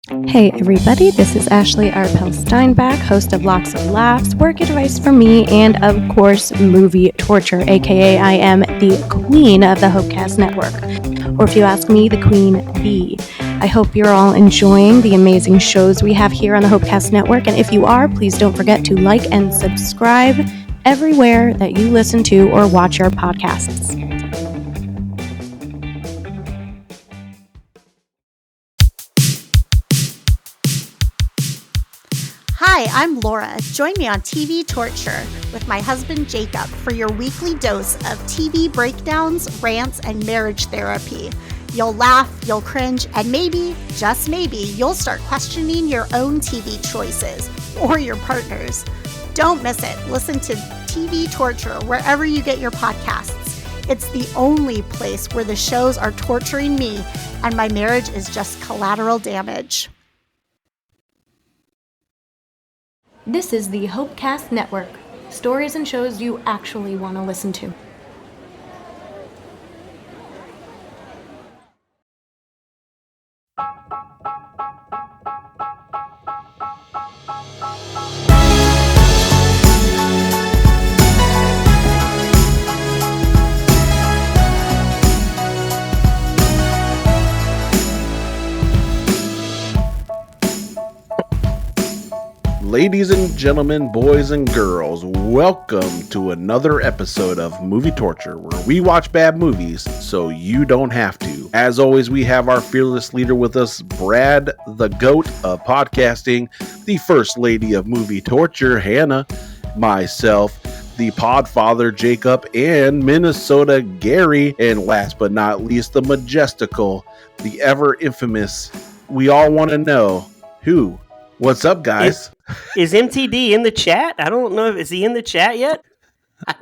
Hey everybody, this is Ashley Arpel Steinbach, host of Locks of Laughs, work advice for me, and of course, movie torture, aka I am the queen of the Hopecast Network, or if you ask me, the queen bee. I hope you're all enjoying the amazing shows we have here on the Hopecast Network, and if you are, please don't forget to like and subscribe everywhere that you listen to or watch your podcasts. Hi, I'm Laura. Join me on TV Torture with my husband Jacob for your weekly dose of TV breakdowns, rants, and marriage therapy. You'll laugh, you'll cringe, and maybe, just maybe, you'll start questioning your own TV choices or your partner's. Don't miss it. Listen to TV Torture wherever you get your podcasts. It's the only place where the shows are torturing me and my marriage is just collateral damage. This is the Hopecast Network. Stories and shows you actually want to listen to. Ladies and gentlemen, boys and girls, welcome to another episode of Movie Torture, where we watch bad movies so you don't have to. As always, we have our fearless leader with us, Brad, the GOAT of podcasting, the First Lady of Movie Torture, Hannah, myself, the Podfather, Jacob, and Minnesota, Gary, and last but not least, the majestical, the ever infamous, we all want to know who. What's up, guys? Is MTD in the chat? I don't know. Is he in the chat yet?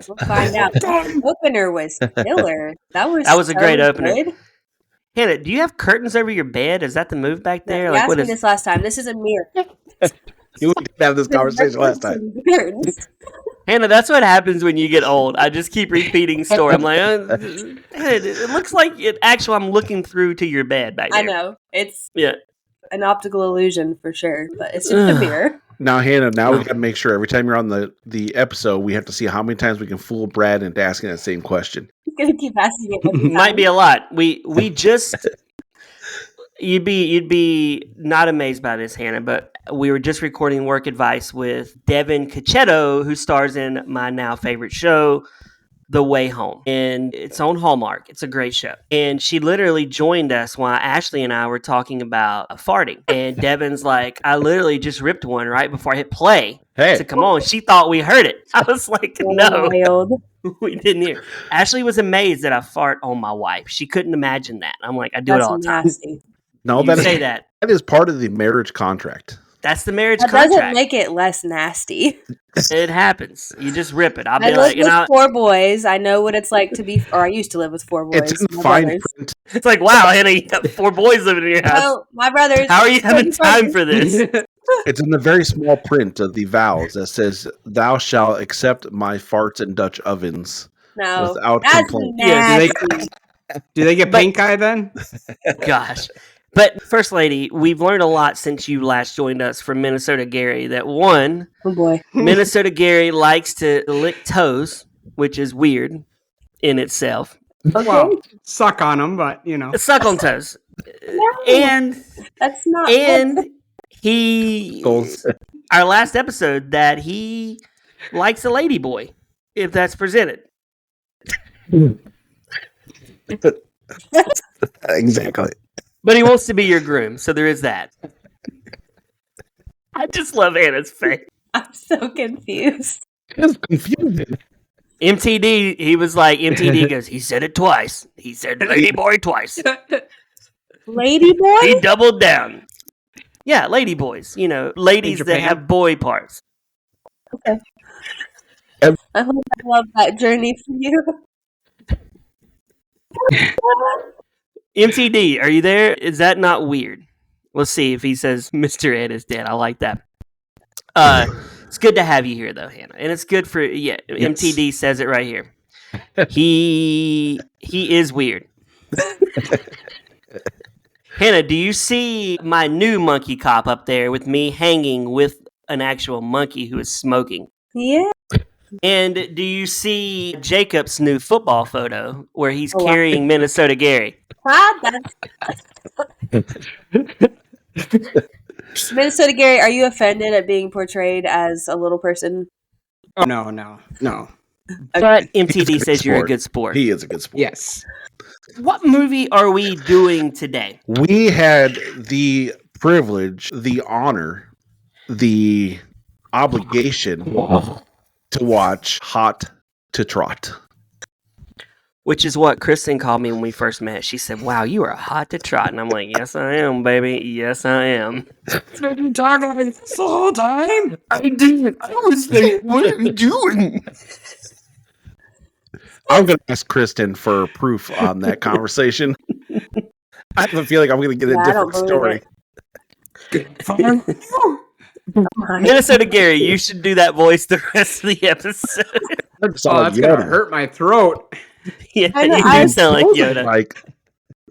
We'll find out. That opener was killer. That was a great opener. Good. Hannah, do you have curtains over your bed? Is that the move back there? You asked me this last time. This is a mirror. You did have this conversation last time. Hannah, that's what happens when you get old. I just keep repeating story. I'm like, it looks like it. Actually, I'm looking through to your bed back there. I know. It's an optical illusion for sure, but it's just a mirror. Now, Hannah, we got to make sure every time you're on the episode, we have to see how many times we can fool Brad into asking that same question. He's gonna keep asking it. Every time. Might be a lot. We just you'd be not amazed by this, Hannah, but we were just recording work advice with Devin Cacchetto, who stars in my now favorite show, The Way Home, and it's on Hallmark. It's a great show. And she literally joined us while Ashley and I were talking about farting. And Devin's like, I literally just ripped one right before I hit play. Hey. So come on. She thought we heard it. I was like, no, Wild. we didn't hear. Ashley was amazed that I fart on my wife. She couldn't imagine that. I'm like, I do it all the time. Nasty. No, that is part of the marriage contract. That's the marriage That contract. doesn't make it less nasty. It happens. You just rip it. I live with 4 boys. I know what it's like to be, or I used to live with 4 boys. It's in fine print. It's like, wow, Hannah, you got 4 boys living in your house. Well, my brothers. How are you having time for this? It's in the very small print of the vows that says, "Thou shalt accept my farts in Dutch ovens without complaint." Yeah, do they get pink eye then? Gosh. But First Lady, we've learned a lot since you last joined us from Minnesota Gary. That one, oh boy, Minnesota Gary likes to lick toes, which is weird in itself. Okay. Well, suck on them, but Suck on toes. No, and that's not. And our last episode, that he likes a lady boy, if that's presented. Exactly. But he wants to be your groom, so there is that. I just love Hannah's face. I'm so confused. It's confusing. MTD, he was like, MTD goes, he said it twice. He said lady boy twice. Lady boy? He doubled down. Yeah, lady boys. Ladies that have boy parts. Okay. I hope I love that journey for you. MTD, are you there? Is that not weird? Let's see if he says Mr. Ed is dead. I like that. It's good to have you here, though, Hannah. And it's good for, yes. MTD says it right here. He is weird. Hannah, do you see my new monkey cop up there with me hanging with an actual monkey who is smoking? Yeah. And do you see Jacob's new football photo where he's Oh, wow. carrying Minnesota Gary? Minnesota Gary, are you offended at being portrayed as a little person? Oh, no. But He's a MTD good says you're a sport. good sport. He is a good sport. Yes. What movie are we doing today? We had the privilege, the honor, the obligation to watch Hot to Trot. Which is what Kristen called me when we first met. She said, "Wow, you are hot to trot." And I'm like, "Yes, I am, baby. Yes, I am." Did you talk like this the whole time? I did. I was like, "What are we doing?" I'm going to ask Kristen for proof on that conversation. I have a feeling I'm going to get a I don't different believe story. Minnesota Gary, you should do that voice the rest of the episode. That's That's going to hurt my throat. Yeah, I know, you I do sound like Yoda. Like,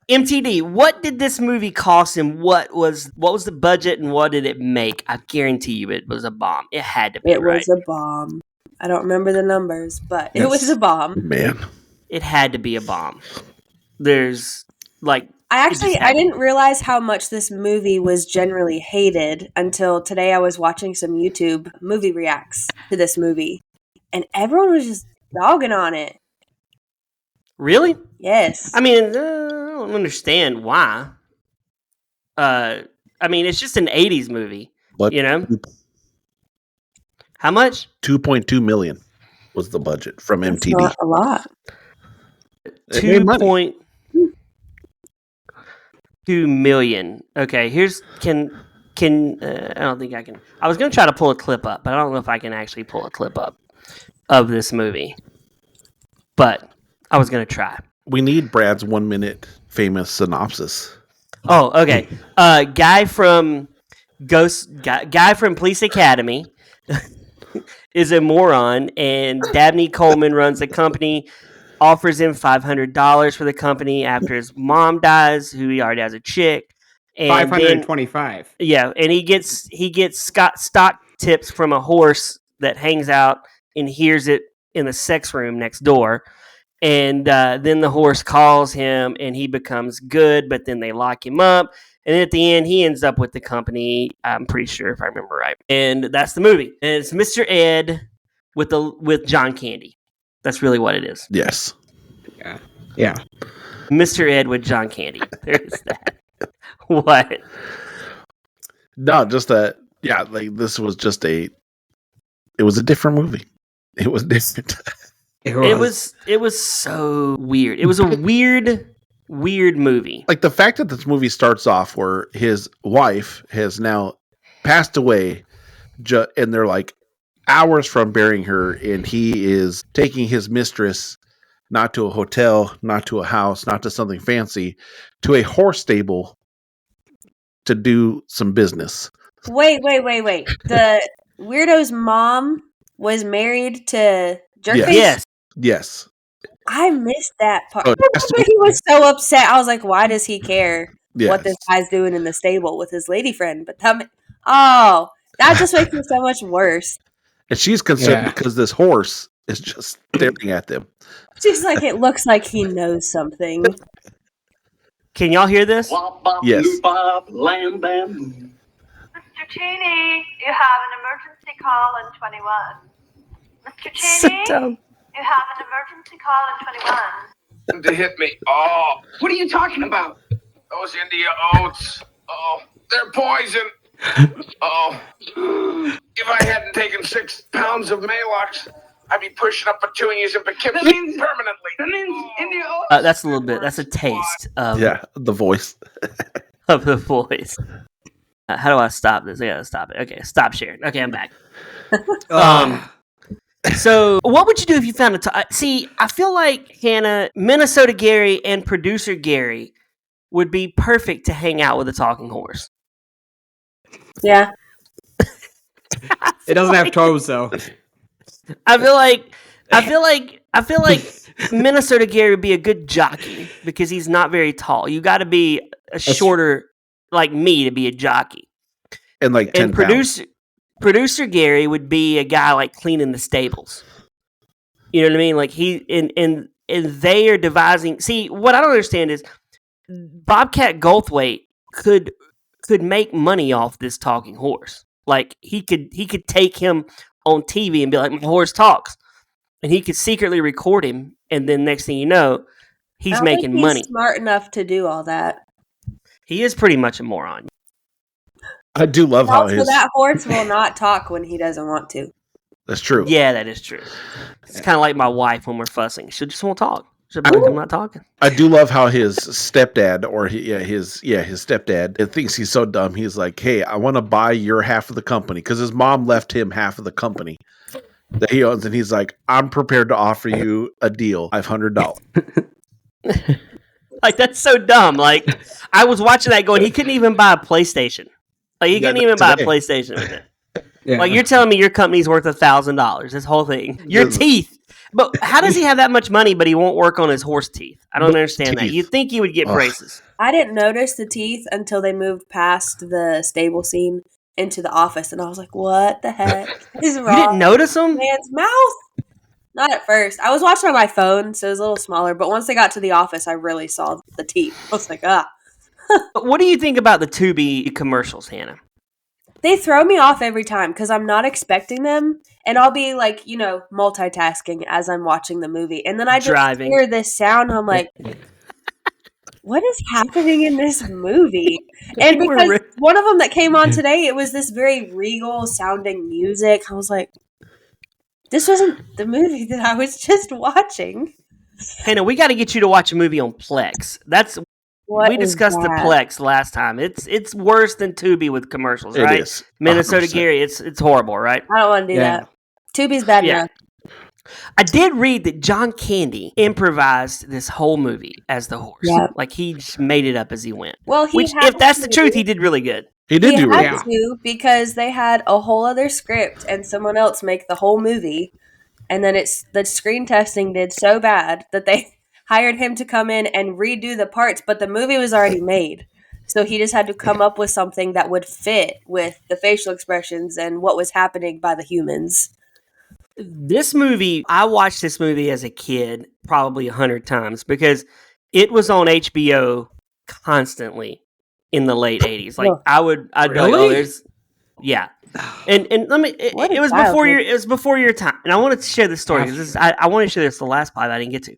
MTD, what did this movie cost and what was the budget and what did it make? I guarantee you it was a bomb. It had to be, It right? was a bomb. I don't remember the numbers, but it was a bomb. man. It had to be a bomb. There's like I didn't realize how much this movie was generally hated until today. I was watching some YouTube movie reacts to this movie, and everyone was just dogging on it. Really? Yes. I mean, I don't understand why. I mean, it's just an 80s movie, But you know? How much? 2.2 million was the budget from That's MTD. not a lot. 2.2 million. Okay, I don't think I can. I was going to try to pull a clip up, but I don't know if I can actually pull a clip up of this movie. But I was going to try. We need Brad's 1 minute famous synopsis. Oh, okay. Guy from Police Academy is a moron, and Dabney Coleman runs a company, offers him $500 for the company after his mom dies, who he already has a chick. And 525. and he gets stock tips from a horse that hangs out and hears it in the sex room next door. And then the horse calls him and he becomes good, but then they lock him up. And at the end, he ends up with the company, I'm pretty sure if I remember right. And that's the movie. And it's Mr. Ed with John Candy. That's really what it is. Yes. Yeah. Mr. Ed with John Candy. There's that. What? No, just that. Yeah, like this was just it was a different movie. It was different. It was so weird. It was a weird movie. Like the fact that this movie starts off where his wife has now passed away, and they're like hours from burying her, and he is taking his mistress not to a hotel, not to a house, not to something fancy, to a horse stable to do some business. Wait. The weirdo's mom was married to Jerkface? Yes. I missed that part. Oh, He was so upset. I was like, why does he care Yes. what this guy's doing in the stable with his lady friend? But that just makes it so much worse. And she's concerned because this horse is just staring at them. She's like, it looks like he knows something. Can y'all hear this? Yes. Mr. Cheney, you have an emergency call in 21. Mr. Cheney, you have an emergency call in 21. To hit me. Oh, what are you talking about? Those India oats. Oh, they're poison. Oh, if I hadn't taken 6 pounds of Maalox, I'd be pushing up petunias and Poughkeepsie permanently. That means India oats. That's a little bit. That's a taste of the voice. of the voice. How do I stop this? I gotta stop it. Okay, stop sharing. Okay, I'm back. So, what would you do if you found see, I feel like Hannah, Minnesota Gary, and producer Gary would be perfect to hang out with a talking horse. Yeah. It doesn't have toes, though. I feel like I feel like Minnesota Gary would be a good jockey because he's not very tall. You got to be a shorter like me to be a jockey. And like 10 pounds. Producer Gary would be a guy like cleaning the stables. You know what I mean? Like he and they are devising. See, what I don't understand is Bobcat Goldthwait could make money off this talking horse. Like he could take him on TV and be like, my horse talks, and he could secretly record him, and then next thing you know, he's making money. He's smart enough to do all that. He is pretty much a moron. I do love how that horse will not talk when he doesn't want to. That's true. Yeah, that is true. It's kind of like my wife when we're fussing. She just won't talk. She'll be like, I'm not talking. I do love how his stepdad his stepdad thinks he's so dumb. He's like, hey, I want to buy your half of the company because his mom left him half of the company that he owns, and he's like, I'm prepared to offer you a deal, $500. Like, that's so dumb. Like, I was watching that going, he couldn't even buy a PlayStation. Like, he couldn't even buy a PlayStation with it. Yeah. Like, you're telling me your company's worth $1,000, this whole thing. Your teeth. But how does he have that much money, but he won't work on his horse teeth? I don't understand that. You'd think he would get braces. I didn't notice the teeth until they moved past the stable scene into the office, and I was like, what the heck is wrong? You didn't notice them? Man's mouth? Not at first. I was watching on my phone, so it was a little smaller, but once they got to the office, I really saw the teeth. I was like, ah. What do you think about the Tubi commercials, Hannah? They throw me off every time because I'm not expecting them, and I'll be like, multitasking as I'm watching the movie, and then I just hear this sound, and I'm like, what is happening in this movie? And because one of them that came on today, it was this very regal sounding music. I was like, this wasn't the movie that I was just watching. Hannah, we got to get you to watch a movie on Plex. We discussed the Plex last time. It's worse than Tubi with commercials, right? It is. Minnesota Gary, it's horrible, right? I don't want to do that. Tubi's bad enough. I did read that John Candy improvised this whole movie as the horse. Yeah. Like he just made it up as he went. Well, if that's the truth, he did really good. He did do really good. Because they had a whole other script and someone else make the whole movie, and then the screen testing did so bad that they hired him to come in and redo the parts, but the movie was already made. So he just had to come up with something that would fit with the facial expressions and what was happening by the humans. This movie, I watched this movie as a kid probably 100 times because it was on HBO constantly in the late 80s. Like I'd be like, oh, there's And let me it was before your time. And I wanted to share this story because I wanted to share this the last part I didn't get to.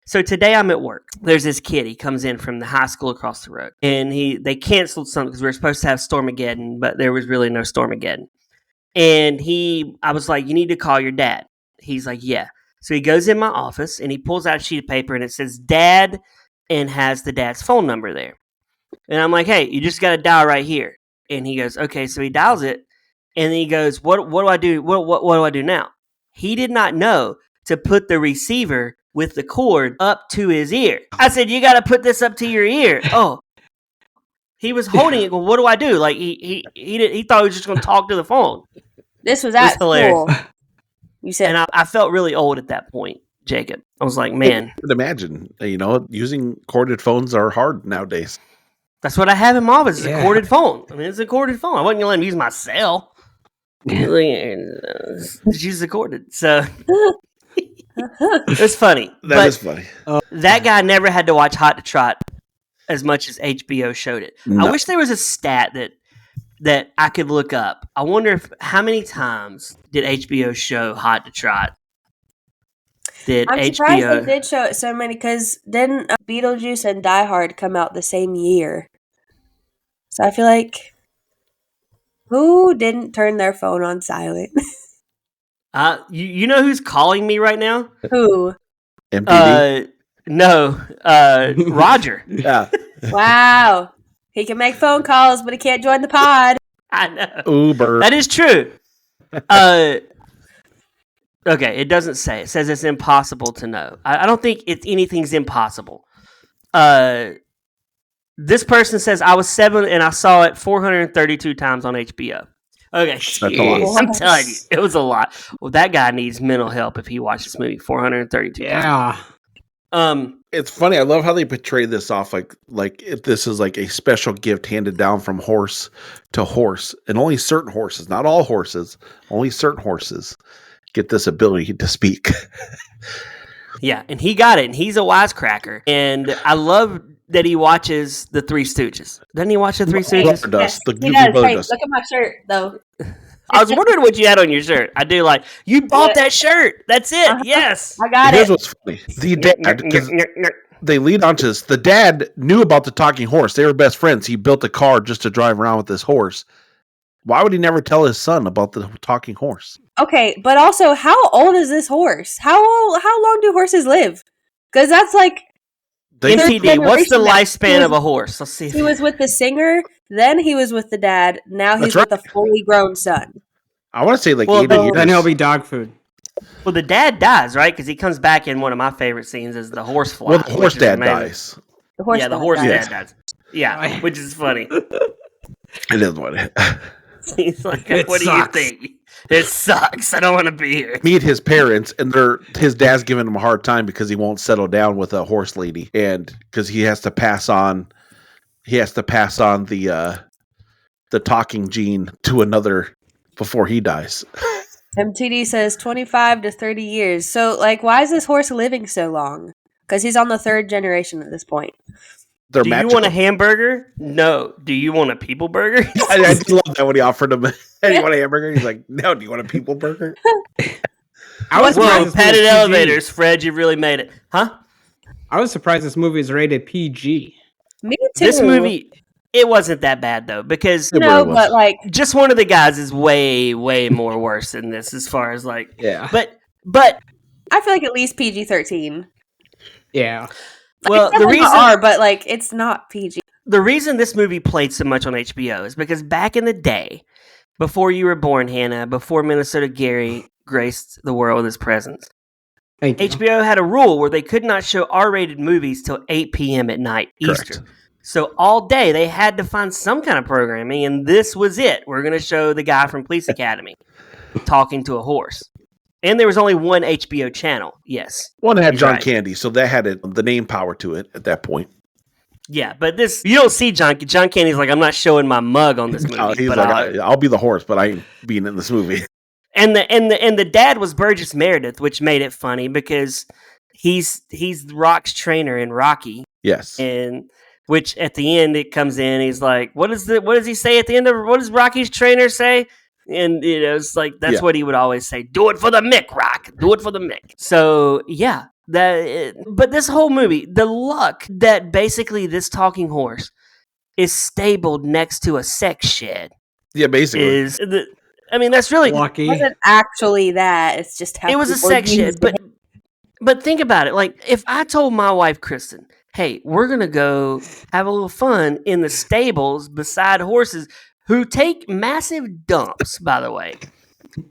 So today I'm at work. There's this kid. He comes in from the high school across the road, and they canceled something because we were supposed to have Stormageddon, but there was really no Stormageddon. And I was like, you need to call your dad. He's like, yeah. So he goes in my office and he pulls out a sheet of paper and it says dad and has the dad's phone number there. And I'm like, hey, you just got to dial right here. And he goes, okay. So he dials it and then he goes, what do I do? What do I do now? He did not know to put the receiver with the cord up to his ear. I said, you got to put this up to your ear. Oh, he was holding it. Well, what do I do? Like he thought he was just going to talk to the phone. This was at school. You said, and I felt really old at that point, Jacob. I was like, man, I could imagine. Using corded phones are hard nowadays. That's what I have in my office. It's a corded phone. I mean, it's a corded phone. I wasn't going to let him use my cell. Just use the corded. So it's funny. That is funny. That guy never had to watch Hot to Trot as much as HBO showed it. No. I wish there was a stat that I could look up. I wonder how many times did HBO show Hot to Trot? I'm surprised they did show it so many because didn't Beetlejuice and Die Hard come out the same year? So I feel like who didn't turn their phone on silent? You know who's calling me right now? Who? MTD? No, Roger. Yeah. Wow. He can make phone calls, but he can't join the pod. I know. Uber. That is true. Okay, it doesn't say. It says it's impossible to know. I don't think anything's impossible. This person says, I was 7 and I saw it 432 times on HBO. Okay, That's a lot. I'm telling you, it was a lot. Well, that guy needs mental help if he watched this movie 432 times. It's funny. I love how they portray this off like if this is like a special gift handed down from horse to horse, and only certain horses, not all horses, only certain horses get this ability to speak. Yeah, and he got it, and he's a wisecracker. And I love that he watches the Three Stooges. Doesn't he watch the Three Stooges? Yes, he does. Hey, look at my shirt, though. I was wondering what you had on your shirt. I do like, you bought that shirt. That's it. Yes. I got Here's it. what's funny. The dad, they lead on to this. The dad knew about the talking horse. They were best friends. He built a car just to drive around with this horse. Why would he never tell his son about the talking horse? Okay, but also, how old is this horse? How long do horses live? Because that's like... MTD, what's the lifespan of a horse? Let's see. He was with the singer, then he was with the dad, now he's with a fully grown son. I want to say 80 years. Then he'll be dog food. Well, the dad dies, right? Because he comes back in one of my favorite scenes is the horse fly. Well, the horse dad dies. The horse dad dies. Yeah, which is funny. It is what it is. He's like, what do you think? It sucks. I don't want to be here. Meet his parents, and his dad's giving him a hard time because he won't settle down with a horse lady, and because he has to pass on the talking gene to another before he dies. MTD says 25 to 30 years. So, why is this horse living so long? Because he's on the third generation at this point. Do you want a hamburger? No. Do you want a people burger? I do love that when he offered him, hey, you want a hamburger? He's like, no, do you want a people burger? Padded elevators, Fred, you really made it. Huh? I was surprised this movie is rated PG. Me too. This movie, it wasn't that bad, though, because... but just one of the guys is way, way more worse than this as far as, Yeah. But... I feel like at least PG-13. Yeah. Well, the reason it's not PG. The reason this movie played so much on HBO is because back in the day, before you were born, Hannah, before Minnesota Gary graced the world with his presence, HBO had a rule where they could not show R-rated movies till 8 p.m. at night, Eastern. So all day they had to find some kind of programming, and this was it. We're going to show the guy from Police Academy talking to a horse. And there was only one HBO channel, yes. One had John Candy, so that had the name power to it at that point. Yeah, but this, you don't see John Candy's like, I'm not showing my mug on this movie. No, he's like, I'll be the horse, but I ain't being in this movie. And the dad was Burgess Meredith, which made it funny because he's Rock's trainer in Rocky. Yes. And which at the end it comes in, he's like, what does he say at the end of, what does Rocky's trainer say? And it's like that's what he would always say. Do it for the Mick, Rock. Do it for the Mick. So yeah, but this whole movie, the luck that basically this talking horse is stabled next to a sex shed. Yeah, basically. That's really lucky. It wasn't actually that. It's just how it was a sex shed. But think about it. Like if I told my wife Kristen, hey, we're gonna go have a little fun in the stables beside horses. Who take massive dumps, by the way.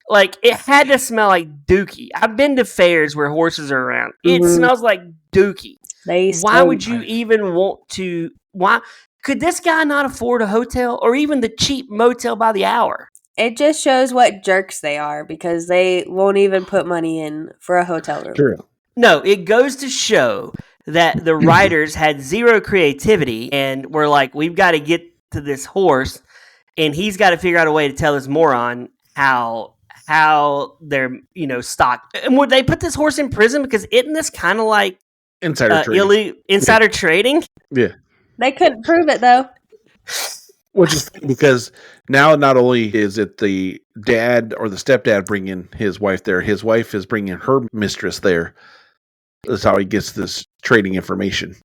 Like, it had to smell like dookie. I've been to fairs where horses are around. It smells like dookie. Why would you even want to... Why could this guy not afford a hotel or even the cheap motel by the hour? It just shows what jerks they are because they won't even put money in for a hotel room. True. No, it goes to show that the writers had zero creativity and were like, we've got to get to this horse... And he's got to figure out a way to tell this moron how they're, stocked. And would they put this horse in prison? Because isn't this kind of like insider trading? Insider trading? Yeah. They couldn't prove it, though. Which is because now not only is it the dad or the stepdad bringing his wife there, his wife is bringing her mistress there. That's how he gets this trading information.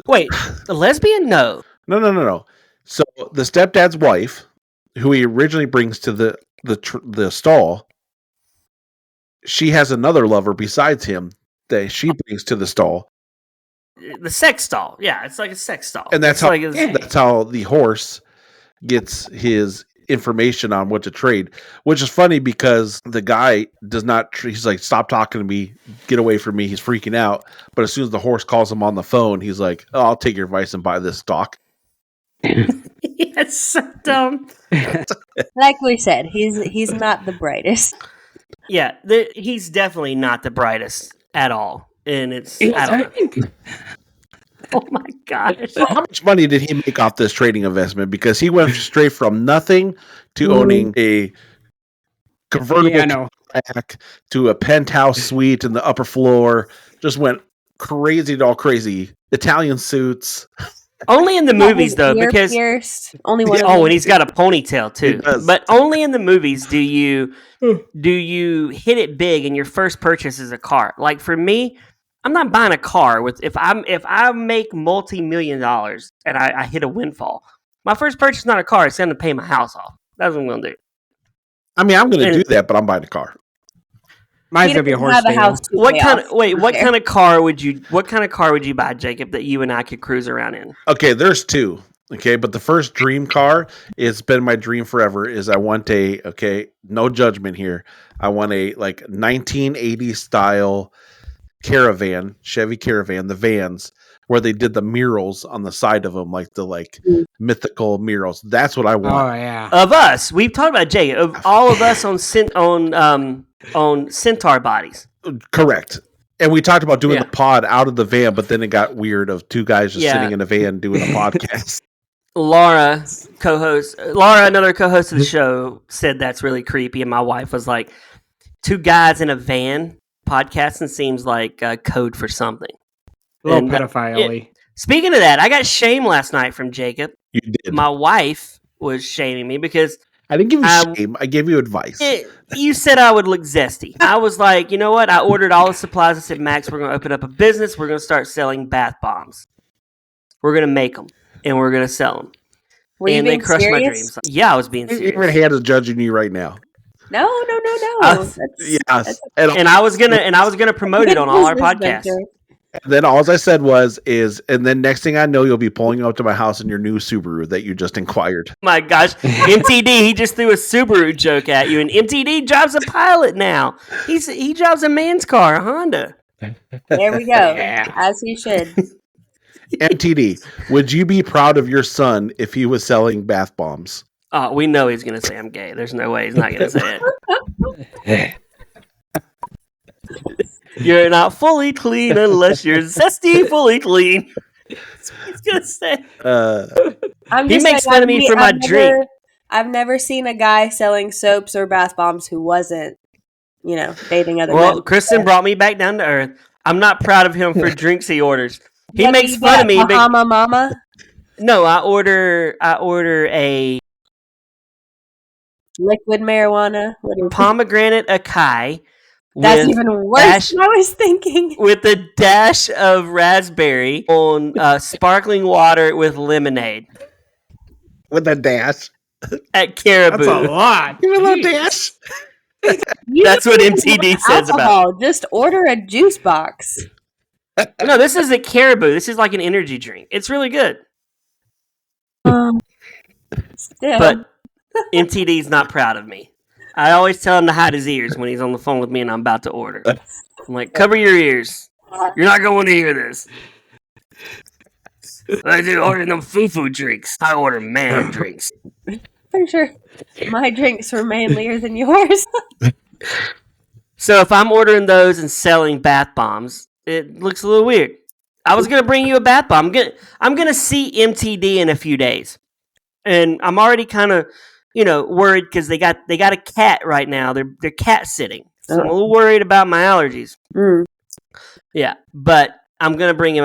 Wait, a lesbian? No. No. So the stepdad's wife, who he originally brings to the stall, she has another lover besides him that she brings to the stall. The sex stall, yeah, it's like a sex stall, and that's how the horse gets his information on what to trade. Which is funny because the guy does not. He's like, "Stop talking to me, get away from me." He's freaking out, but as soon as the horse calls him on the phone, he's like, "Oh, I'll take your advice and buy this stock." It's so dumb. Like we said, he's not the brightest. Yeah, he's definitely not the brightest at all. And it's, I don't know. Oh my gosh. How much money did he make off this trading investment? Because he went straight from nothing to owning a convertible Cadillac to a penthouse suite in the upper floor. Just went crazy, all crazy. Italian suits. Only in the movies, though, because only one. And he's got a ponytail too. But only in the movies do you hit it big, and your first purchase is a car. Like for me, I'm not buying a car with if I make $multi-million and I hit a windfall. My first purchase is not a car; it's going to pay my house off. That's what I'm going to do. I mean, I'm going to do that, but I'm buying a car. Mine's gonna be a horse stable. What kind of car would you buy, Jacob, that you and I could cruise around in? Okay, there's two. Okay, but the first dream car, it's been my dream forever, is I want no judgment here. I want a 1980s style Caravan, Chevy Caravan, the vans, where they did the murals on the side of them, like the mythical murals. That's what I want. Oh yeah. Of us, we've talked about Jacob. Of all of us on Centaur bodies. Correct. And we talked about doing the pod out of the van, but then it got weird of two guys just sitting in a van doing a podcast. Laura, another co-host of the show, said that's really creepy, and my wife was like, two guys in a van podcasting seems like code for something. A little pedophile-y. Speaking of that, I got shamed last night from Jacob. You did. My wife was shaming me because I didn't give you shame. I gave you advice. You said I would look zesty. I was like, you know what? I ordered all the supplies. I said, Max, we're going to open up a business. We're going to start selling bath bombs. We're going to make them, and we're going to sell them. And they crushed my dreams. Yeah, I was being serious. Your hand is judging you right now. No. Yes. And I was gonna promote it on all our podcasts. And then all I said and then next thing I know, you'll be pulling up to my house in your new Subaru that you just inquired. My gosh, MTD, he just threw a Subaru joke at you, and MTD drives a Pilot now. He drives a man's car, a Honda. There we go. Yeah. As he should. MTD, would you be proud of your son if he was selling bath bombs? Oh, we know he's going to say I'm gay. There's no way he's not going to say it. You're not fully clean unless you're zesty fully clean. That's what he's going to say. He makes fun of me for my drink. I've never seen a guy selling soaps or bath bombs who wasn't, dating other men. Well, Kristen brought me back down to earth. I'm not proud of him for drinks he orders. He makes fun of me. Mama? No, I order a liquid marijuana. Pomegranate acai. That's even worse than I was thinking. With a dash of raspberry on sparkling water with lemonade. With a dash? At Caribou. That's a lot. Give me a little dash. That's what MTD says about it. Just order a juice box. No, this is at Caribou. This is like an energy drink. It's really good. Still. But MTD's not proud of me. I always tell him to hide his ears when he's on the phone with me and I'm about to order. I'm like, cover your ears. You're not going to hear this. I did order them foo-foo drinks. I order man drinks. Pretty sure my drinks were manlier than yours. So if I'm ordering those and selling bath bombs, it looks a little weird. I was going to bring you a bath bomb. I'm going to see MTD in a few days. And I'm already kind of, worried because they got a cat right now. They're cat sitting. So I'm a little worried about my allergies. Mm. Yeah, but I was going to bring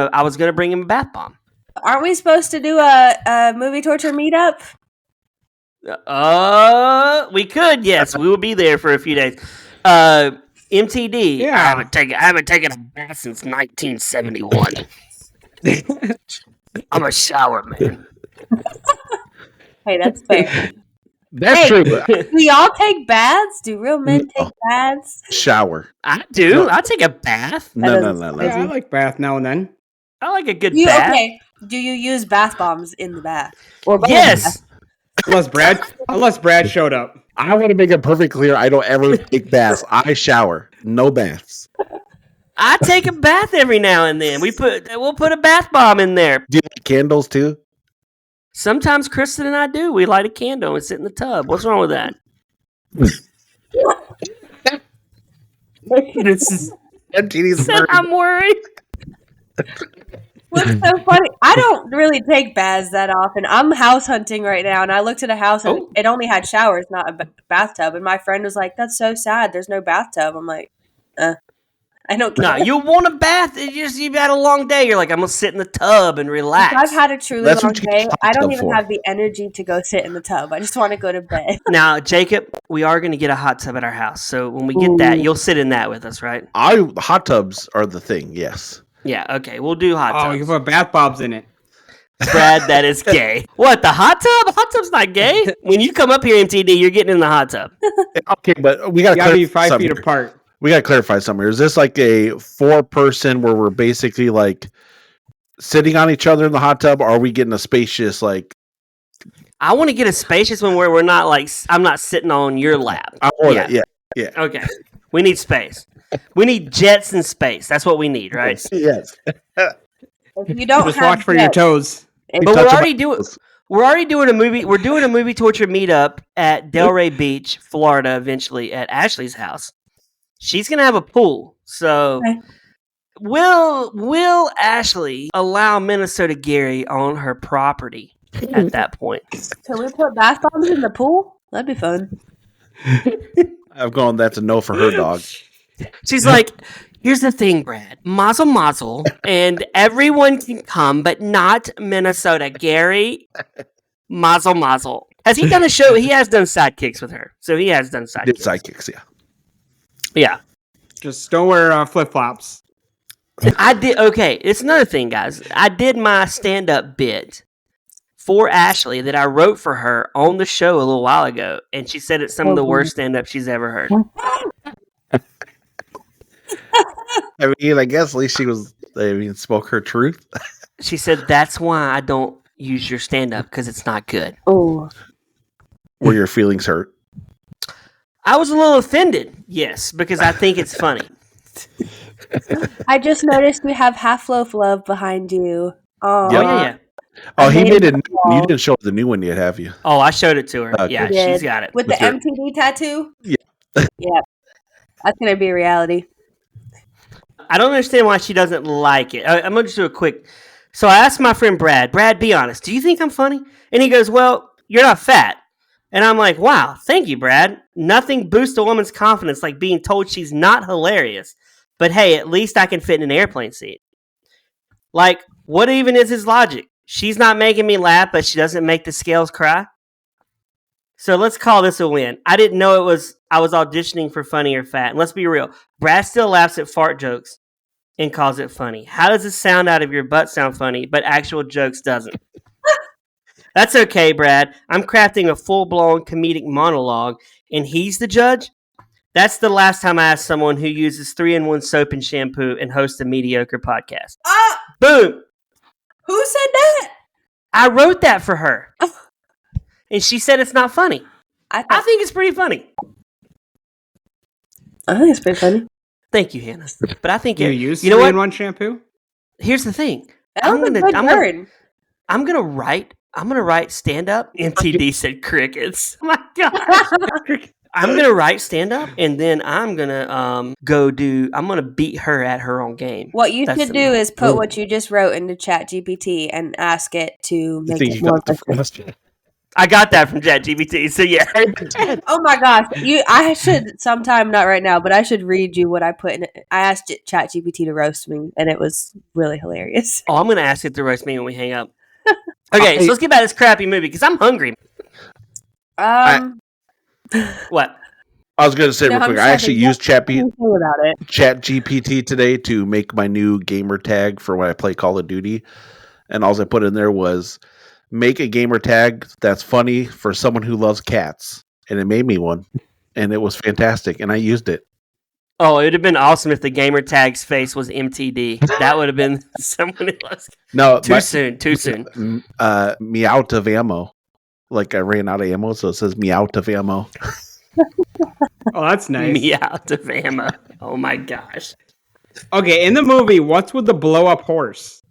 him a bath bomb. Aren't we supposed to do a movie torture meetup? We could, yes. We will be there for a few days. MTD. Yeah. I haven't taken a bath since 1971. I'm a shower man. Hey, that's fair. That's true. Do y'all take baths? Do real men take baths? Shower. I do. No. I take a bath. No. Yeah, I like bath now and then. I like a good bath. Okay. Do you use bath bombs in the bath? Yes. Unless Brad showed up. I want to make it perfectly clear. I don't ever take baths. I shower. No baths. I take a bath every now and then. We'll put a bath bomb in there. Do you like candles too? Sometimes Kristen and I do. We light a candle and sit in the tub. What's wrong with that? I'm worried. What's so funny? I don't really take baths that often. I'm house hunting right now, and I looked at a house and it only had showers, not a bathtub. And my friend was like, "That's so sad. There's no bathtub." I'm like, I don't care. No, you want a bath. You've had a long day. You're like, I'm going to sit in the tub and relax. If I've had a truly long day, I don't even have the energy to go sit in the tub. I just want to go to bed. Now, Jacob, we are going to get a hot tub at our house. So when we get that, you'll sit in that with us, right? Hot tubs are the thing, yes. Yeah, okay. We'll do hot tubs. Oh, you put bath bombs in it. Brad, that is gay. What, the hot tub? Hot tub's not gay. When you come up here, MTD, you're getting in the hot tub. Okay, but we got to be 5 feet apart. We got to clarify something here. Is this like a 4-person where we're basically like sitting on each other in the hot tub, or are we getting a spacious like? I want to get a spacious one where we're not like, I'm not sitting on your lap. Yeah. Okay. We need space. We need jets in space. That's what we need, right? Yes. If you don't just watch for your toes. But we're already doing a movie. We're doing a movie torture meetup at Delray Beach, Florida, eventually at Ashley's house. She's gonna have a pool. So will Ashley allow Minnesota Gary on her property at that point? Can we put bath bombs in the pool? That'd be fun. I'm going, that's a no for her dog. She's like, here's the thing, Brad. Mazel Mazel, and everyone can come, but not Minnesota Gary. Mazel Mazel. Has he done a show? He has done sidekicks with her. So he has done sidekicks. Sidekicks, yeah. Yeah. Just don't wear flip-flops. I did. Okay, it's another thing, guys. I did my stand-up bit for Ashley that I wrote for her on the show a little while ago, and she said it's some of the worst stand-up she's ever heard. I mean, I guess at least she spoke her truth. She said, that's why I don't use your stand-up, because it's not good. Oh. Were your feelings hurt? I was a little offended, yes, because I think it's funny. I just noticed we have Half Loaf Love behind you. Oh, yeah. Oh, he made it. You didn't show the new one yet, have you? Oh, I showed it to her. Okay. Yeah, she's got it. With the MTD tattoo? Yeah. Yeah. That's going to be a reality. I don't understand why she doesn't like it. I'm going to just do a quick. So I asked my friend Brad, be honest. Do you think I'm funny? And he goes, well, you're not fat. And I'm like, wow, thank you, Brad. Nothing boosts a woman's confidence like being told she's not hilarious. But hey, at least I can fit in an airplane seat. Like, what even is his logic? She's not making me laugh, but she doesn't make the scales cry. So let's call this a win. I didn't know I was auditioning for Funny or Fat. And let's be real. Brad still laughs at fart jokes and calls it funny. How does the sound out of your butt sound funny, but actual jokes doesn't? That's okay, Brad. I'm crafting a full-blown comedic monologue, and he's the judge? That's the last time I asked someone who uses 3-in-1 soap and shampoo and hosts a mediocre podcast. Boom! Who said that? I wrote that for her. And she said it's not funny. I think it's pretty funny. I think it's pretty funny. Thank you, Hannah. But I think you use 3-in-1 shampoo? Here's the thing. I'm gonna write stand up. MTD said crickets. Oh my gosh. I'm gonna write stand up, and then I'm gonna I'm gonna beat her at her own game. What you should do is put what you just wrote into ChatGPT and ask it to make it more efficient. I got that from ChatGPT, so yeah. Oh my gosh, I should sometime, not right now, but I should read you what I put in it. I asked ChatGPT to roast me, and it was really hilarious. Oh, I'm gonna ask it to roast me when we hang up. Okay, so let's get back to this crappy movie because I'm hungry. What? I was going to say real quick. I actually used ChatGPT today to make my new gamer tag for when I play Call of Duty, and all I put in there was make a gamer tag that's funny for someone who loves cats, and it made me one, and it was fantastic, and I used it. Oh, it would have been awesome if the gamer tag's face was MTD. That would have been someone who loves. No, too soon. Me out of ammo. Like I ran out of ammo, so it says me out of ammo. Oh, that's nice. Me out of ammo. Oh my gosh. Okay, in the movie, what's with the blow up horse?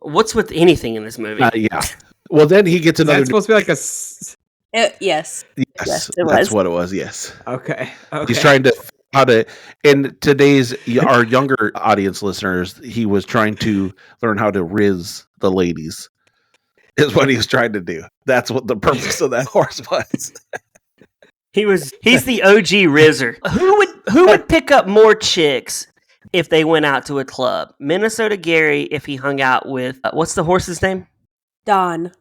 What's with anything in this movie? Yeah. Well, then he gets another. That's supposed to be like a. Yes. Yes, it that's was. what it was. Yes. Okay. He's trying to how to. In today's our younger audience listeners, he was trying to learn how to riz the ladies. Is what he was trying to do. That's what the purpose of that horse was. He's the OG rizzer. Who would pick up more chicks if they went out to a club? Minnesota Gary if he hung out with what's the horse's name? Don.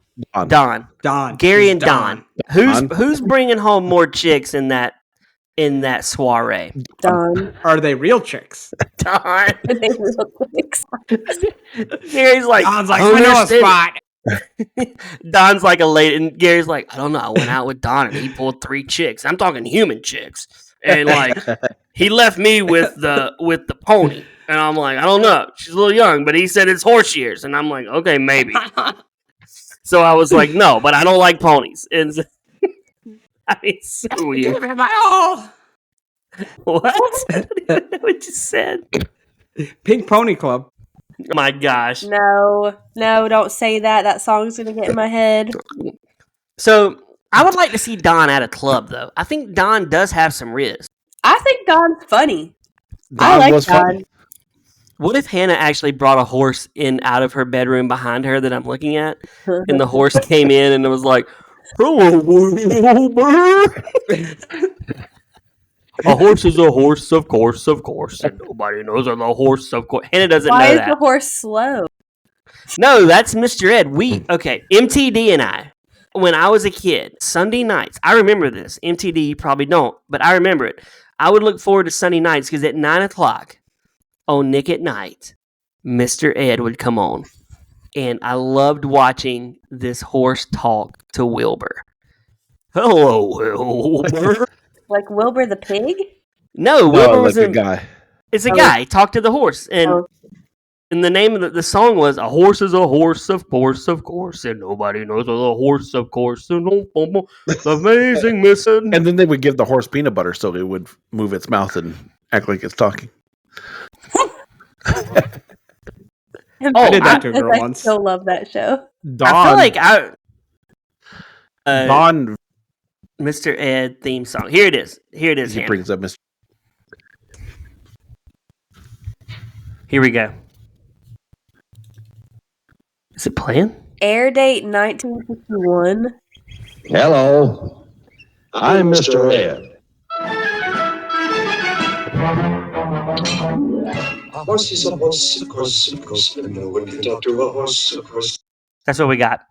Gary and Don. Who's bringing home more chicks in that soiree? Don. Are they real chicks? Don. Are they real chicks? Gary's like, Don's like, we know a spot. Don's like a lady, and Gary's like, I don't know. I went out with Don, and he pulled 3 chicks. I'm talking human chicks, and like he left me with the pony, and I'm like, I don't know. She's a little young, but he said it's horse years, and I'm like, okay, maybe. So I was like, no, but I don't like ponies. And I mean, so weird. Give it my all. What? I don't even know what you said. Pink Pony Club. Oh my gosh. No, don't say that. That song's going to get in my head. So I would like to see Don at a club, though. I think Don does have some riz. I think Don's funny. Don I like was Don. funny. What if Hannah actually brought a horse in out of her bedroom behind her that I'm looking at, and the horse came in and it was like, "Hello, Wilbur." A horse is a horse, of course, and nobody knows a horse, of course. Hannah doesn't know that. Why is the horse slow? No, that's Mr. Ed. MTD and I, when I was a kid, Sunday nights, I remember this. MTD, you probably don't, but I remember it. I would look forward to Sunday nights because at 9 o'clock on Nick at Night, Mr. Ed would come on. And I loved watching this horse talk to Wilbur. Hello, Wilbur. Like Wilbur the pig? No, Wilbur was a guy. It's a guy. He talked to the horse. And the name of the song was "A Horse is a Horse, of course, and nobody knows a horse, of course, and the amazing missing." And then they would give the horse peanut butter so it would move its mouth and act like it's talking. I did that to a girl once. I still love that show. Don, I feel like Don, Mr. Ed theme song. Here it is. He Hannah. brings up Mr. Here we go. Is it playing? Air date 1951. Hello, I'm Mr. Ed. A horse is a horse, of course, and no one can talk to a horse, of course. That's what we got.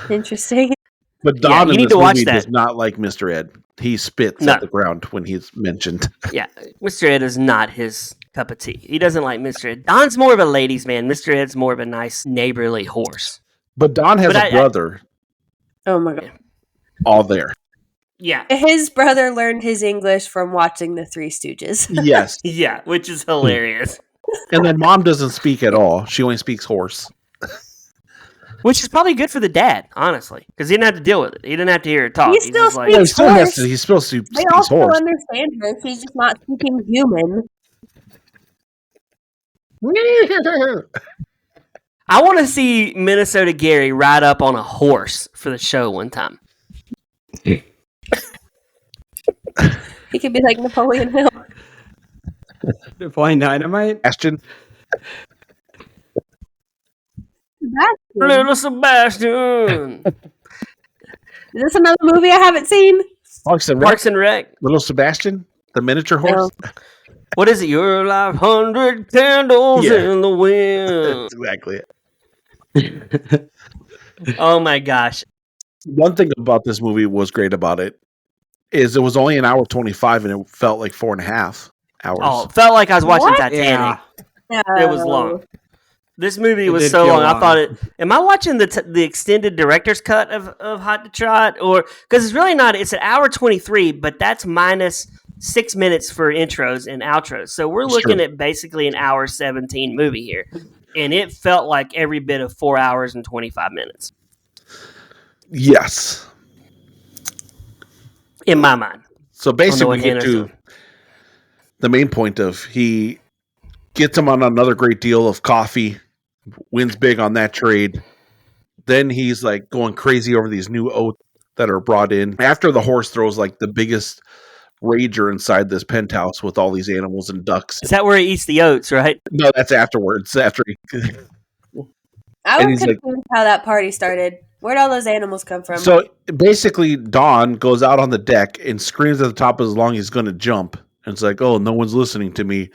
Interesting. But Don you in need this to watch movie that. does not like Mr. Ed. He spits at the ground when he's mentioned. Yeah, Mr. Ed is not his cup of tea. He doesn't like Mr. Ed. Don's more of a ladies' man. Mr. Ed's more of a nice neighborly horse. But Don has a brother. Oh my god. All there. Yeah. His brother learned his English from watching the Three Stooges. Yes. Yeah, which is hilarious. And then mom doesn't speak at all. She only speaks horse. Which is probably good for the dad, honestly, because he didn't have to deal with it. He didn't have to hear her talk. He He's still just like, speaks horse. He's supposed to They speak also horse. understand her. She's just not speaking human. I want to see Minnesota Gary ride up on a horse for the show one time. He could be like Napoleon Hill. Napoleon Dynamite? Ashton. Little Sebastian. Is this another movie I haven't seen? Parks and Rec. Little Sebastian, the miniature horse. No. What is it? Your life, 100 candles in the wind. That's exactly it. Oh my gosh. One thing about this movie was great about it is it was only an hour 25 and it felt like 4.5 hours. Oh, it felt like I was watching Titanic. Yeah. It was long. This movie It was did so feel long. I long. thought it. Am I watching the extended director's cut of Hot to Trot, or because it's really not? It's an hour 23, but that's minus 6 minutes for intros and outros. So we're looking at basically an hour 17 movie here, and it felt like every bit of 4 hours and 25 minutes Yes. in my mind. So basically, we get Hannah's to doing. the main point of he gets him on another great deal of coffee, wins big on that trade. Then he's like going crazy over these new oats that are brought in. After the horse throws like the biggest rager inside this penthouse with all these animals and ducks. Is that where he eats the oats, right? No, that's afterwards. After he... I was confused how that party started. Where'd all those animals come from? So basically, Don goes out on the deck and screams at the top of his lungs he's going to jump. And it's like, oh, no one's listening to me.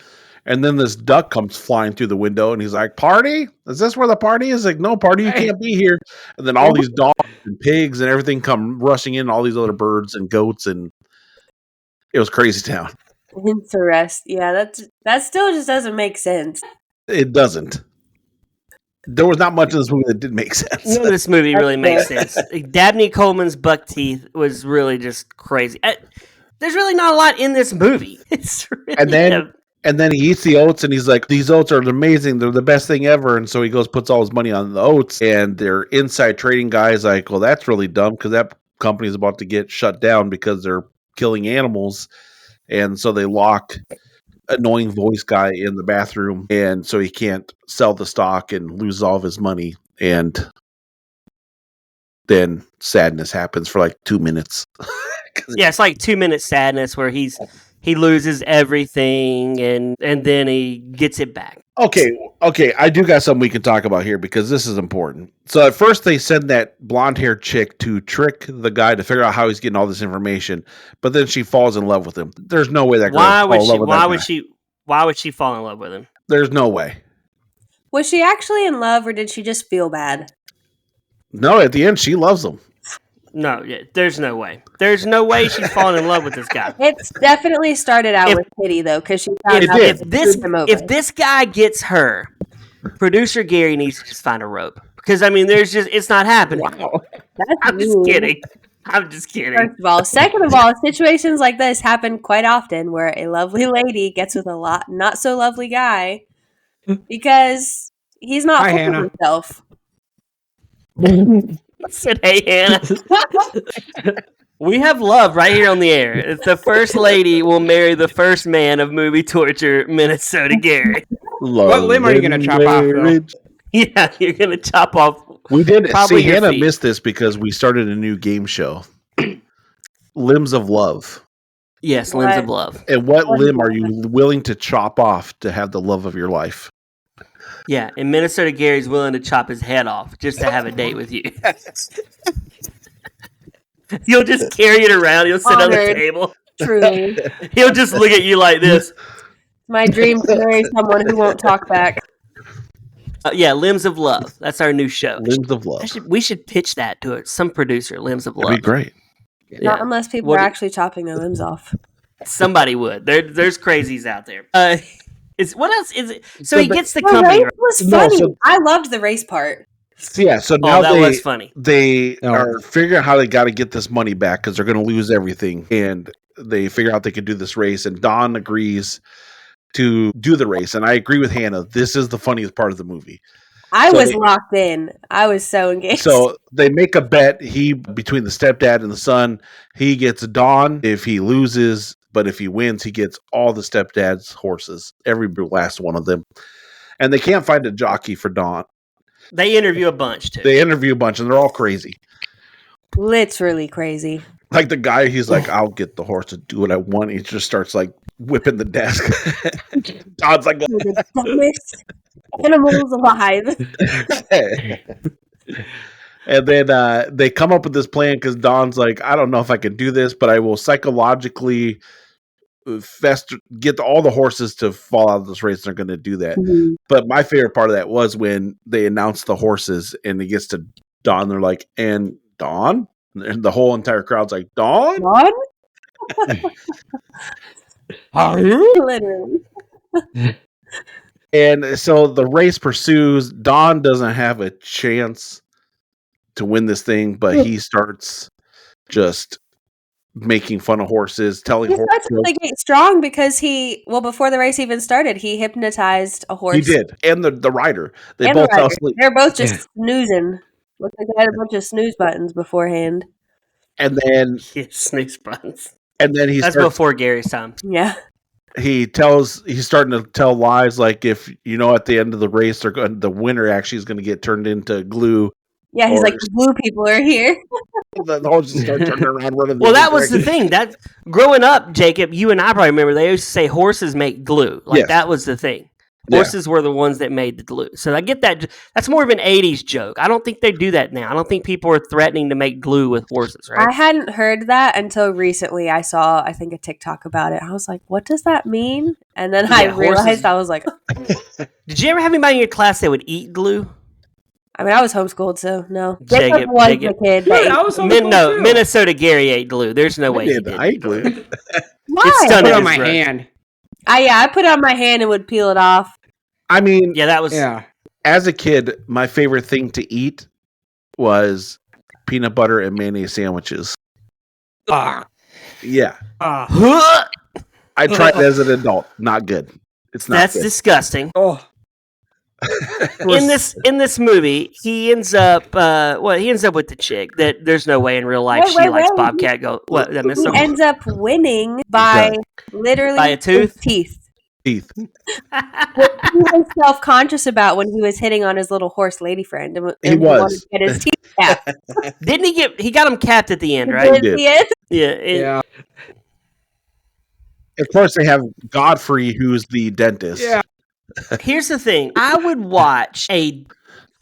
And then this duck comes flying through the window, and he's like, party? Is this where the party is? Like, no, party, you can't be here. And then all these dogs and pigs and everything come rushing in, all these other birds and goats, and it was crazy town. Interesting. Yeah, that still just doesn't make sense. It doesn't. There was not much of this movie that did make sense. None of this movie really makes sense. Dabney Coleman's buck teeth was really just crazy. There's really not a lot in this movie. It's really and then he eats the oats, and he's like, these oats are amazing. They're the best thing ever. And so he goes, puts all his money on the oats, and their inside trading guy is like, well, that's really dumb because that company is about to get shut down because they're killing animals. And so they lock annoying voice guy in the bathroom, and so he can't sell the stock and loses all of his money. And then sadness happens for like 2 minutes. Yeah, it's like 2 minutes sadness where he loses everything and then he gets it back. Okay, I do got something we can talk about here because this is important. So at first they send that blonde-haired chick to trick the guy to figure out how he's getting all this information, but then she falls in love with him. There's no way that girl Why would she fall in love with him? There's no way. Was she actually in love, or did she just feel bad? No, at the end she loves him. No, there's no way. There's no way she's falling in love with this guy. It's definitely started out with pity, though, because she found out if this guy gets her, producer Gary needs to just find a rope. Because, I mean, it's not happening. Wow. I'm just kidding. First of all. Second of all, situations like this happen quite often where a lovely lady gets with a not so lovely guy because he's not full of himself. Said, hey, Hannah. We have love right here on the air. It's the First Lady will marry the first man of movie torture, Minnesota Gary. What limb are you going to chop off, girl? Yeah, you're going to chop off. We did. See, Hannah missed this because we started a new game show. Limbs of Love. Yes, Limbs of Love. And what limb are you willing to chop off to have the love of your life? Yeah, and Minnesota Gary's willing to chop his head off just to have a date with you. He'll just carry it around. He'll sit on the table. Truly. He'll just look at you like this. My dream to marry someone who won't talk back. Yeah, Limbs of Love. That's our new show. Limbs of Love. We should pitch that to some producer, Limbs of Love. That'd be great. Not unless people are actually chopping their limbs off. Somebody would. There's crazies out there. What else is it? So he gets the company. It was funny. I loved the race part. Yeah, so now that was funny. They are figuring out how they got to get this money back because they're going to lose everything. And they figure out they can do this race. And Don agrees to do the race. And I agree with Hannah. This is the funniest part of the movie. I was locked in. I was so engaged. So they make a bet. Between the stepdad and the son, he gets Don if he loses. But if he wins, he gets all the stepdad's horses, every last one of them. And they can't find a jockey for Don. They interview a bunch, too. They interview a bunch, and they're all crazy. Literally crazy. Like the guy, he's like, I'll get the horse to do what I want. He just starts like whipping the desk. Don's like, the dumbest animals alive. And then they come up with this plan because Don's like, I don't know if I can do this, but I will psychologically get all the horses to fall out of this race. They're going to do that. Mm-hmm. But my favorite part of that was when they announced the horses and it gets to Don. They're like, and Don? And the whole entire crowd's like, Don? Don? Are you? Literally. And so the race pursues. Don doesn't have a chance to win this thing, but he starts just making fun of horses, telling horses. He starts to get strong because before the race even started, he hypnotized a horse. He did. And the rider. They both fell asleep. They're both just snoozing. Looks like they had a bunch of snooze buttons beforehand. And then snooze buttons. And then That's before Gary's time. Yeah. he's starting to tell lies like if at the end of the race the winner actually is going to get turned into glue. Yeah, he's like, the blue people are here. The horses start turning around running. Well, that was the thing. That growing up, Jacob, you and I probably remember they used to say horses make glue. Like that was the thing. Horses were the ones that made the glue. So I get that. That's more of an 80s joke. I don't think they do that now. I don't think people are threatening to make glue with horses, right? I hadn't heard that until recently. I saw, I think, a TikTok about it. I was like, what does that mean? And then I realized, I was like... Did you ever have anybody in your class that would eat glue? I mean, I was homeschooled, so no. Jacob was the kid. I was homeschooled too. Minnesota Gary ate glue. There's no way he did. I ate glue. Why? I put it on my hand. I put it on my hand and would peel it off. I mean, that was... Yeah. As a kid, my favorite thing to eat was peanut butter and mayonnaise sandwiches. Yeah. I tried it as an adult. Not good. It's not That's good. disgusting. Oh. In this movie, he ends up with the chick that there's no way in real life she likes Bobcat Gold. What? That missed he something? ends up winning by literally by a tooth. His teeth. What he was self-conscious about when he was hitting on his little horse lady friend, and he wanted to get his teeth capped. Didn't he get? He got him capped at the end, right? He did. Yeah. Of course, they have Godfrey, who's the dentist. Yeah. Here's the thing. I would watch a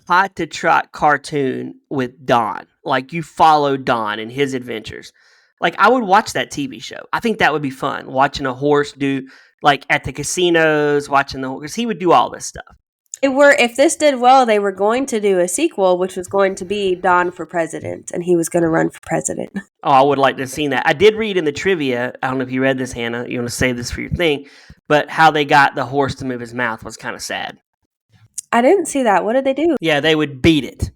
Hot to Trot cartoon with Don. Like, you follow Don and his adventures. Like, I would watch that TV show. I think that would be fun. Watching a horse do, like, at the casinos, watching the horse. He would do all this stuff. If this did well, they were going to do a sequel, which was going to be Don for president, and he was going to run for president. Oh, I would like to have seen that. I did read in the trivia, I don't know if you read this, Hannah, you want to save this for your thing, but how they got the horse to move his mouth was kind of sad. I didn't see that. What did they do? Yeah, they would beat it.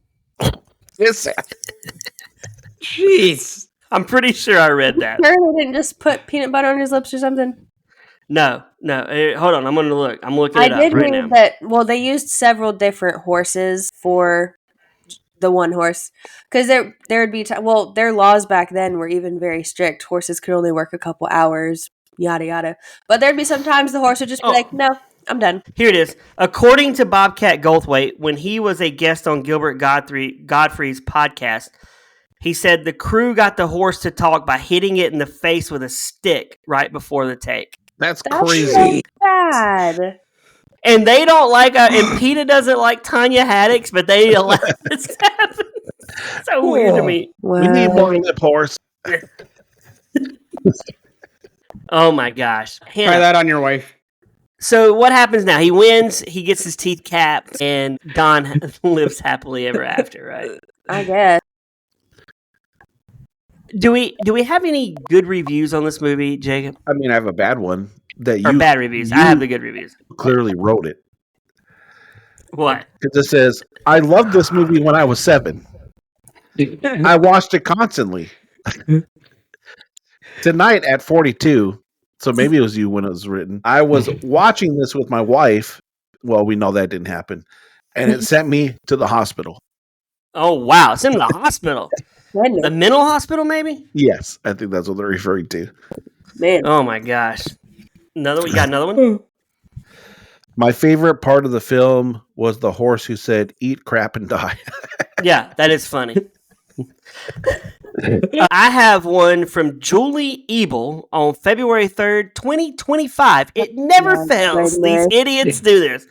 Jeez. I'm pretty sure I read that. Sure they didn't just put peanut butter on his lips or something? No. Hold on, I'm going to look. I'm looking it up right now. I did read that, well, they used several different horses for the one horse. Because there would be, their laws back then were even very strict. Horses could only work a couple hours, yada, yada. But there'd be sometimes the horse would just be like, no, I'm done. Here it is. According to Bobcat Goldthwait, when he was a guest on Gilbert Godfrey's podcast, he said the crew got the horse to talk by hitting it in the face with a stick right before the take. That's crazy. So bad. And they don't like, and PETA doesn't like Tanya Haddix, but they allow this to happen. So weird to me. Wow. We need more lip horse. Oh my gosh. Try that on your wife. So what happens now? He wins, he gets his teeth capped, and Don lives happily ever after, right? I guess. Do we have any good reviews on this movie, Jacob? I mean, I have a bad one. Or bad reviews. I have the good reviews. Clearly wrote it. What? Because it says, I loved this movie when I was 7. I watched it constantly. Tonight at 42, so maybe it was you when it was written, I was watching this with my wife. Well, we know that didn't happen. And it sent me to the hospital. Oh, wow. It's in the hospital. The mental hospital, maybe? Yes, I think that's what they're referring to. Man. Oh, my gosh. You got another one? My favorite part of the film was the horse who said, eat crap and die. Yeah, that is funny. I have one from Julie Ebel on February 3rd, 2025. It never fails. These idiots do this.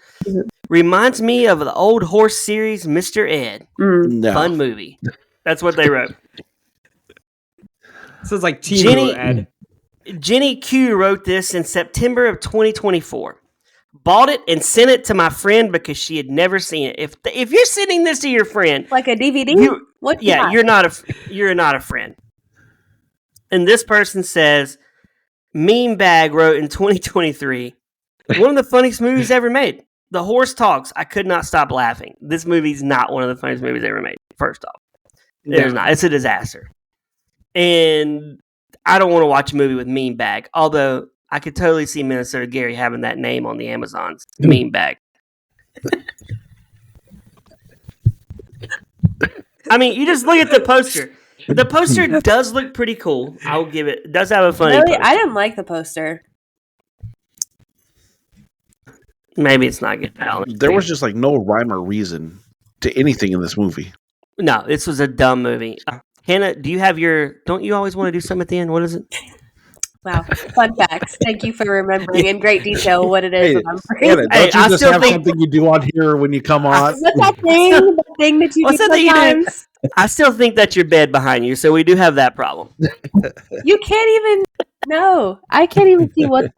Reminds me of the old horse series, Mr. Ed. No. Fun movie. That's what they wrote. This is like Teen Ed. Jenny Q wrote this in September of 2024. Bought it and sent it to my friend because she had never seen it. If you're sending this to your friend, like a DVD, you're not a friend. And this person says, Meme Bag wrote in 2023, one of the funniest movies ever made. The horse talks. I could not stop laughing. This movie's not one of the funniest movies ever made. First off, there's not. It's a disaster. And I don't want to watch a movie with Meme Bag, although I could totally see Minnesota Gary having that name on the Amazons. Meme Bag. I mean, you just look at the poster. The poster does look pretty cool. I'll give it. It does have a funny poster. I didn't like the poster. Maybe it's not good. There was just like no rhyme or reason to anything in this movie. No, this was a dumb movie. Hannah, do you have don't you always want to do something at the end? What is it? Wow. Fun facts. Thank you for remembering in great detail what it is. Hannah, don't you just have something you do on here when you come on? What's that thing? The thing that you do sometimes? I still think that's your bed behind you, so we do have that problem. You can't even... No. I can't even see what...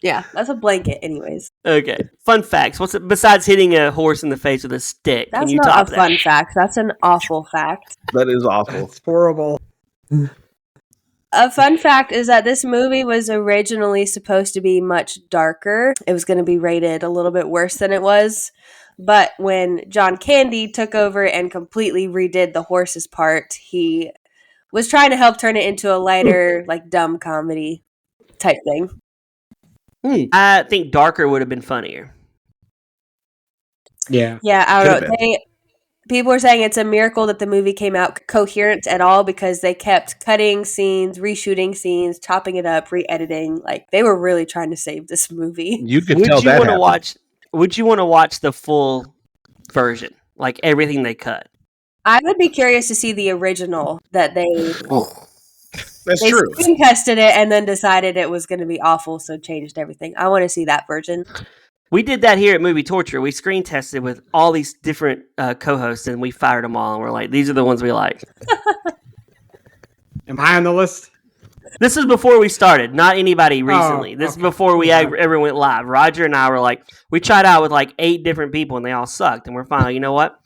Yeah, that's a blanket anyways. Okay. Fun facts. What's it besides hitting a horse in the face with a stick? That's Can you not top a that? fun fact. That's an awful fact. That is awful. It's horrible. A fun fact is that this movie was originally supposed to be much darker. It was going to be rated a little bit worse than it was. But when John Candy took over and completely redid the horses part, he was trying to help turn it into a lighter, like dumb comedy type thing. I think darker would have been funnier. Yeah. Yeah, I don't know. People are saying it's a miracle that the movie came out coherent at all because they kept cutting scenes, reshooting scenes, chopping it up, re-editing. Like they were really trying to save this movie. You could tell that happened. Would you want to watch the full version, like everything they cut? I would be curious to see the original that they. That's they true. screen tested it and then decided it was going to be awful, so changed everything. I want to see that version. We did that here at Movie Torture. We screen tested with all these different co-hosts, and we fired them all, and we're like, these are the ones we like. Am I on the list? This is before we started, not anybody recently. This is before we ever went live. Roger and I were like, we tried out with like 8 different people, and they all sucked. And we're finally, you know what?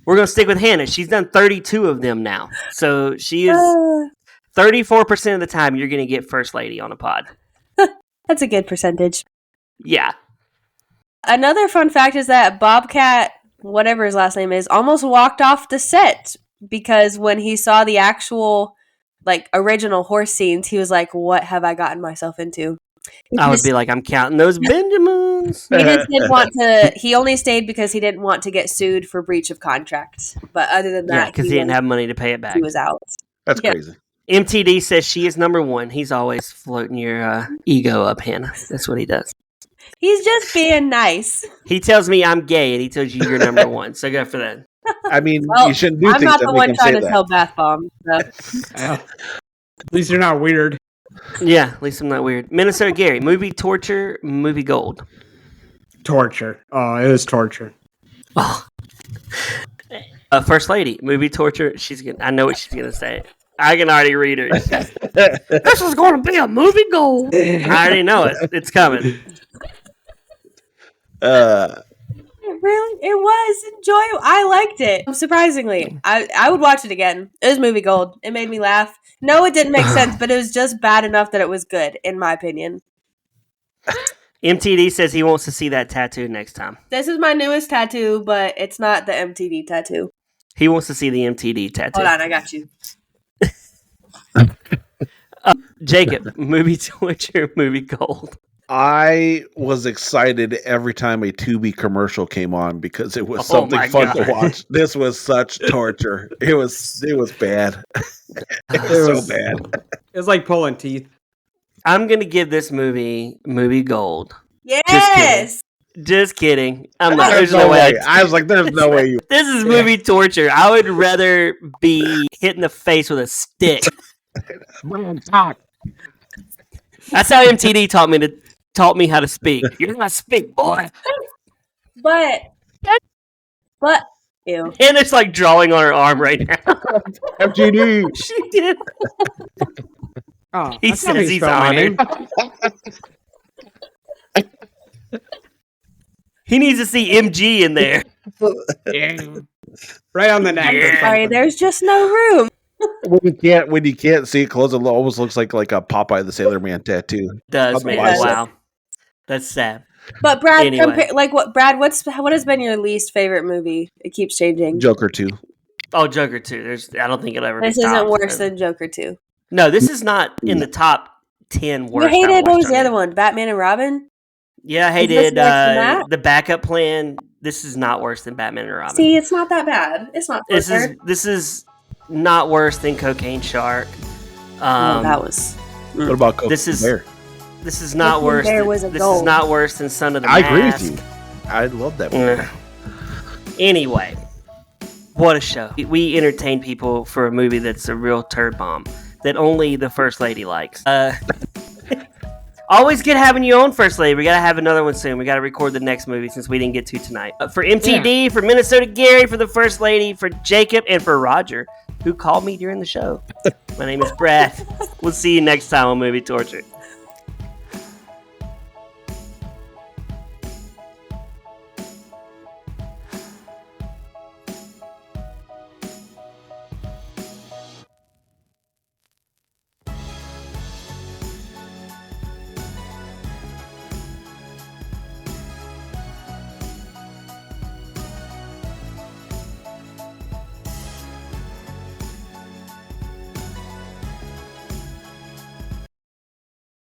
We're going to stick with Hannah. She's done 32 of them now. So she is 34% of the time you're going to get First Lady on a pod. That's a good percentage. Yeah. Another fun fact is that Bobcat, whatever his last name is, almost walked off the set because when he saw the actual, like, original horse scenes, he was like, what have I gotten myself into? I would be like, I'm counting those Benjamins. He just didn't want to, he only stayed because he didn't want to get sued for breach of contract. But other than that, because he didn't have money to pay it back. He was out. That's crazy. MTD says she is number 1. He's always floating your ego up, Hannah. That's what he does. He's just being nice. He tells me I'm gay, and he tells you you're number 1. So go for that. I mean, well, you shouldn't do I'm things not that the make one him trying say to that. sell bath bombs. So. At least you're not weird. Yeah, at least I'm not weird. Minnesota Gary, movie torture, movie gold. Torture. Oh, it was torture. Oh. First Lady, movie torture. I know what she's gonna say. I can already read her. This is going to be a movie gold. I already know it. It's coming. It was enjoyable. I liked it. Surprisingly, I would watch it again. It was movie gold. It made me laugh. No, it didn't make sense, but it was just bad enough that it was good, in my opinion. MTD says he wants to see that tattoo next time. This is my newest tattoo, but it's not the MTD tattoo. He wants to see the MTD tattoo. Hold on, I got you. Jacob, movie torture, movie gold. I was excited every time a Tubi commercial came on because it was something fun to watch. This was such torture. It was bad. It was so bad. It was like pulling teeth. I'm gonna give this movie gold. Yes. Just kidding. I'm not. There's no way. I was like, there's no way you. This is movie torture. I would rather be hit in the face with a stick. That's how MTD taught me how to speak. You're not speak, boy. But ew. And it's like drawing on her arm right now. MTD. She did. Oh, He says he's honored. He needs to see MG in there. Yeah. Right on the neck. Yeah. Sorry, there's just no room. When you can't see it close, it almost looks like a Popeye the Sailor Man tattoo. Does man? Otherwise, Wow, that's sad. But Brad, Anyway. what has been your least favorite movie? It keeps changing. Joker 2. Oh, Joker 2. I don't think it'll ever. This be isn't topped. worse than Joker 2. No, this is not in the top 10 worst. You hated what was the on other it. one? Batman and Robin. Yeah, I Is hated this worse than that? the backup plan. This is not worse than Batman and Robin. See, it's not that bad. It's not. This is not worse than Cocaine Shark. That was. What about Cocaine This is Bear? This is not worse. This is not worse than Son of the Mask. I agree with you. I love that movie. Anyway, what a show. We entertain people for a movie that's a real turd bomb that only the First Lady likes. Always good having you on, First Lady. We got to have another one soon. We got to record the next movie since we didn't get to tonight. For MTD, for Minnesota Gary, for the First Lady, for Jacob, and for Roger, who called me during the show. My name is Brad. We'll see you next time on Movie Torture.